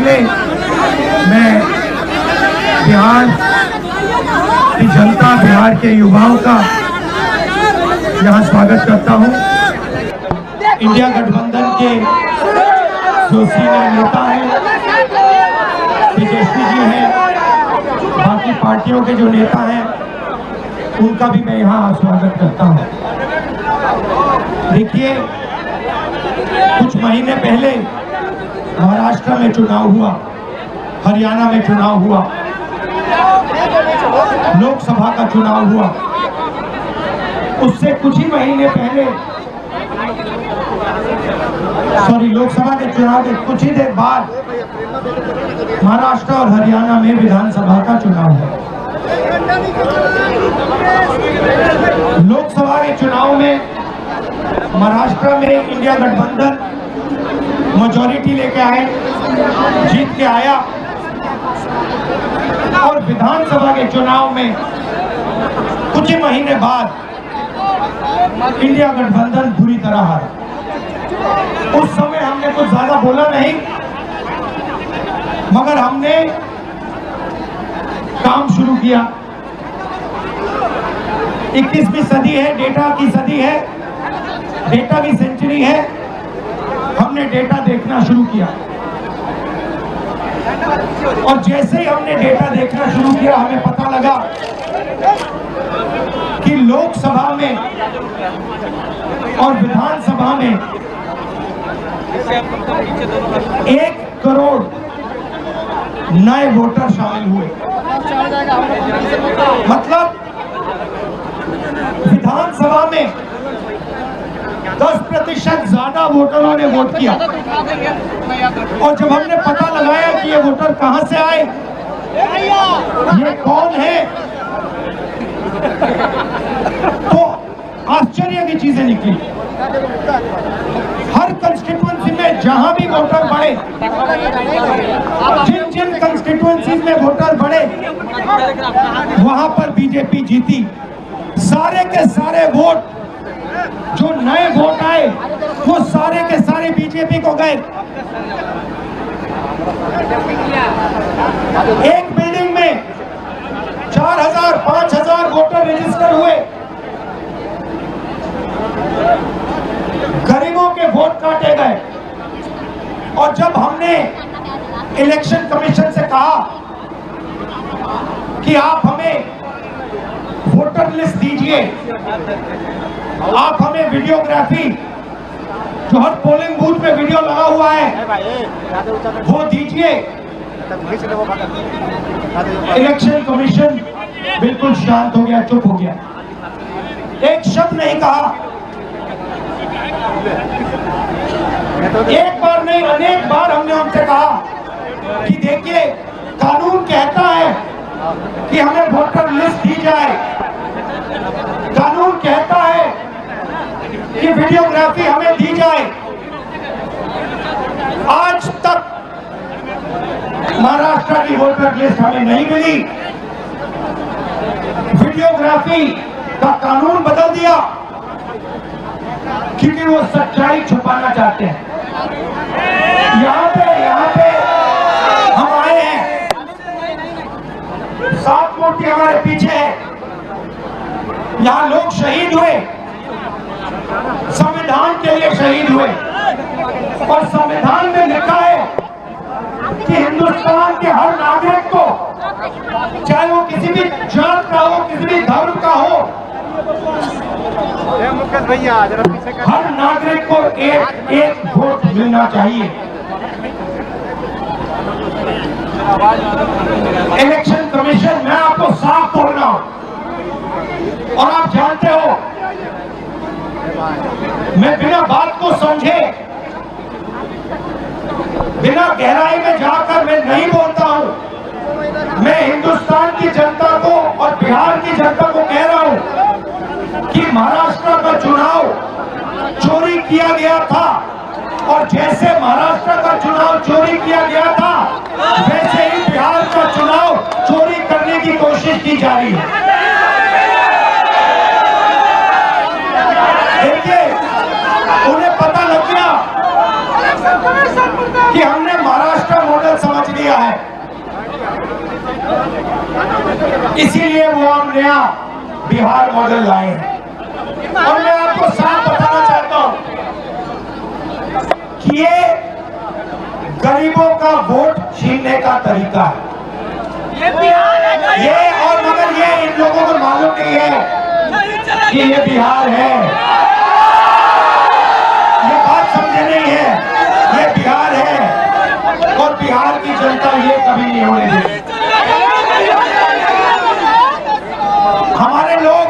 पहले मैं बिहार की जनता, बिहार के युवाओं का यहाँ स्वागत करता हूँ। इंडिया गठबंधन के जो सीनियर नेता हैं, तेजस्वी जी हैं, बाकी पार्टियों के जो नेता हैं, उनका भी मैं यहाँ स्वागत करता हूँ। देखिए, कुछ महीने पहले महाराष्ट्र में चुनाव हुआ, हरियाणा में चुनाव हुआ, लोकसभा का चुनाव हुआ। उससे कुछ ही महीने पहले, लोकसभा के चुनाव के कुछ ही देर बाद महाराष्ट्र और हरियाणा में विधानसभा का चुनाव हुआ। लोकसभा के चुनाव में महाराष्ट्र में इंडिया गठबंधन मेजॉरिटी लेके आए, जीत के आया, और विधानसभा के चुनाव में कुछ ही महीने बाद इंडिया गठबंधन बुरी तरह हारा। उस समय हमने कुछ ज्यादा बोला नहीं, मगर हमने काम शुरू किया। 21वीं सदी है, डेटा की सदी है, डेटा की सेंचुरी है। हमने डेटा देखना शुरू किया, और जैसे ही हमने डेटा देखना शुरू किया, हमें पता लगा कि लोकसभा में और विधानसभा में 1 करोड़ नए वोटर शामिल हुए। मतलब विधानसभा में 10% ज्यादा वोटरों ने वोट किया। और जब हमने पता लगाया कि ये वोटर कहां से आए, ये कौन है, तो आश्चर्य की चीजें निकली। हर कंस्टिट्यूएंसी में जहां भी वोटर बढ़े, जिन जिन कंस्टिट्यूएंसी में वोटर बढ़े, वहां पर बीजेपी जीती। सारे के सारे वोट, जो नए वोट आए, वो सारे के सारे बीजेपी को गए। एक बिल्डिंग में 4000 5000 वोटर रजिस्टर हुए। गरीबों के वोट काटे गए। और जब हमने इलेक्शन कमीशन से कहा कि आप हमें वोटर लिस्ट दीजिए, आप हमें वीडियोग्राफी, जो हर पोलिंग बूथ में वीडियो लगा हुआ है, वो दीजिए, इलेक्शन कमीशन बिल्कुल शांत हो गया, चुप हो गया, एक शब्द नहीं कहा। एक बार नहीं, अनेक बार हमने उनसे कहा कि देखिए, कानून कहता है कि हमें वोटर लिस्ट दी जाए, कानून कहता है कि वीडियोग्राफी हमें दी जाए। आज तक महाराष्ट्र की वोटर लिस्ट हमें नहीं मिली। वीडियोग्राफी का कानून बदल दिया क्योंकि वो सच्चाई छुपाना चाहते हैं। यहाँ पे हम आए हैं, 7 मूर्ति हमारे पीछे है। यहाँ लोग शहीद हुए, संविधान के लिए शहीद हुए, और संविधान में लिखा है कि हिंदुस्तान के हर नागरिक को, चाहे वो किसी भी जात का हो, किसी भी धर्म का हो, हर नागरिक को एक वोट मिलना चाहिए। इलेक्शन कमीशन, मैं आपको साफ बोल रहा हूं, और आप जानते हो, मैं बिना बात को समझे, बिना गहराई में जाकर मैं नहीं बोलता हूं। मैं हिंदुस्तान की जनता को और बिहार की जनता को कह रहा हूं कि महाराष्ट्र का चुनाव चोरी किया गया था, और जैसे महाराष्ट्र का चुनाव चोरी किया गया था, वैसे ही बिहार का चुनाव चोरी करने की कोशिश की जा रही है। देखिए, उन्हें पता लग गया कि हमने महाराष्ट्र मॉडल समझ इसीलिए वो हम नया बिहार मॉडल लाए हैं। और मैं आपको साफ बताना चाहता हूं कि ये गरीबों का वोट छीनने का तरीका है। ये और मगर ये इन लोगों को मालूम नहीं है कि ये बिहार है। ये बात समझे नहीं है, ये बिहार है और बिहार की जनता ये कभी नहीं होने देगी। हमारे लोग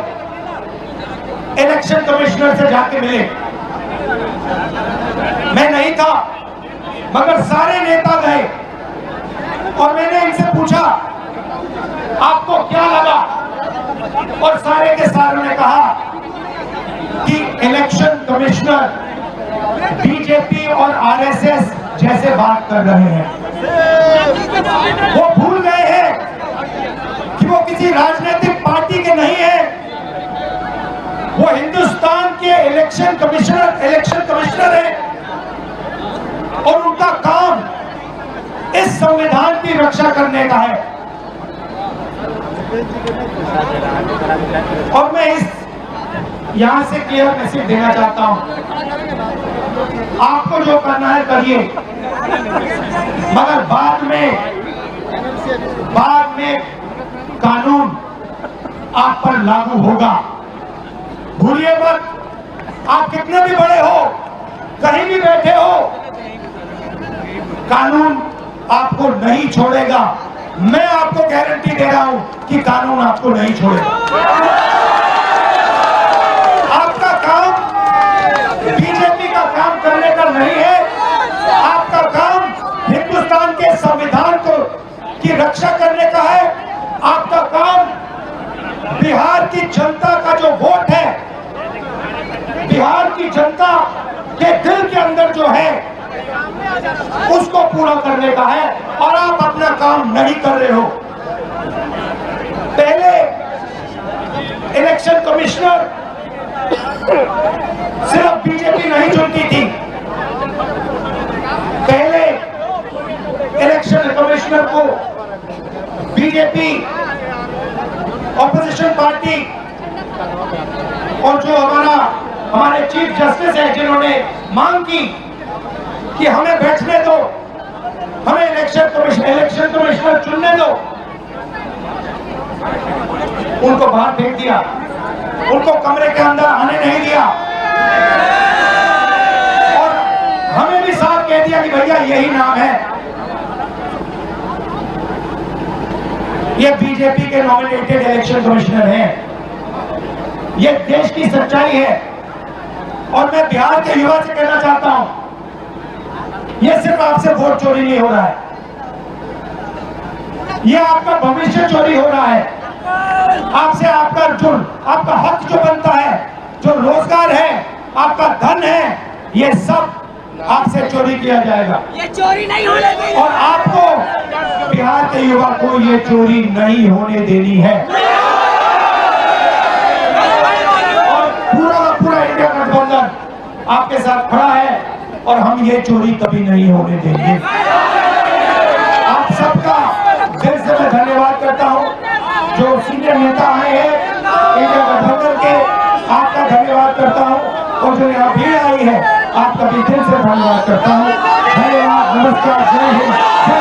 इलेक्शन कमिश्नर से जाके मिले, मैं नहीं था मगर सारे नेता गए और मैंने इनसे पूछा आपको क्या लगा, और सारे के सारों ने कहा कि इलेक्शन कमिश्नर बीजेपी और आरएसएस जैसे बात कर रहे हैं। वो भूल गए हैं कि वो किसी राजनीतिक पार्टी के नहीं है, वो हिंदुस्तान के इलेक्शन कमिश्नर है और उनका काम इस संविधान की रक्षा करने का है। और मैं यहां से क्लियर मैसेज देना चाहता हूं, आपको जो करना है करिए, मगर बाद में कानून आप पर लागू होगा। भूलिए मत, आप कितने भी बड़े हो, कहीं भी बैठे हो, कानून आपको नहीं छोड़ेगा। मैं आपको गारंटी दे रहा हूं कि कानून आपको नहीं छोड़ेगा। आपका काम बीजेपी का काम करने का नहीं है, आपका काम हिंदुस्तान के संविधान की रक्षा करने का है। आपका काम बिहार की जनता का जो वोट है, बिहार की जनता के दिल के अंदर जो है उसको पूरा करने का है, और आप अपना काम नहीं कर रहे हो। पहले इलेक्शन कमिश्नर सिर्फ बीजेपी नहीं चुनती थी, पहले इलेक्शन कमिश्नर को बीजेपी, ऑपोजिशन पार्टी और जो हमारे चीफ जस्टिस है जिन्होंने मांग की कि हमें बैठने दो, हमें इलेक्शन कमिश्नर चुनने दो, उनको बाहर फेंक दिया, उनको कमरे के अंदर आने नहीं दिया और हमें भी साफ कह दिया कि भैया यही नाम है, ये बीजेपी के नॉमिनेटेड इलेक्शन कमिश्नर हैं। ये देश की सच्चाई है और मैं बिहार के युवा से कहना चाहता हूं, ये सिर्फ आपसे वोट चोरी नहीं हो रहा है, ये आपका भविष्य चोरी हो रहा है। आपसे आपका हक जो बनता है, जो रोजगार है, आपका धन है, ये सब आपसे चोरी किया जाएगा। ये चोरी नहीं होने देनी, और आपको बिहार के युवा को ये चोरी नहीं होने देनी है। और पूरा का पूरा इंडिया गठबंधन आपके साथ खड़ा है और हम ये चोरी कभी नहीं होने देंगे। आप सबका दिल से मैं धन्यवाद करता हूं, जो सीनियर नेता आए हैं इंडिया गठबंधन के, आपका धन्यवाद करता हूं, और जो यहाँ भीड़ आई है आपका भी दिल से धन्यवाद करता हूं। धन्यवाद, नमस्कार, जय हिंद, जय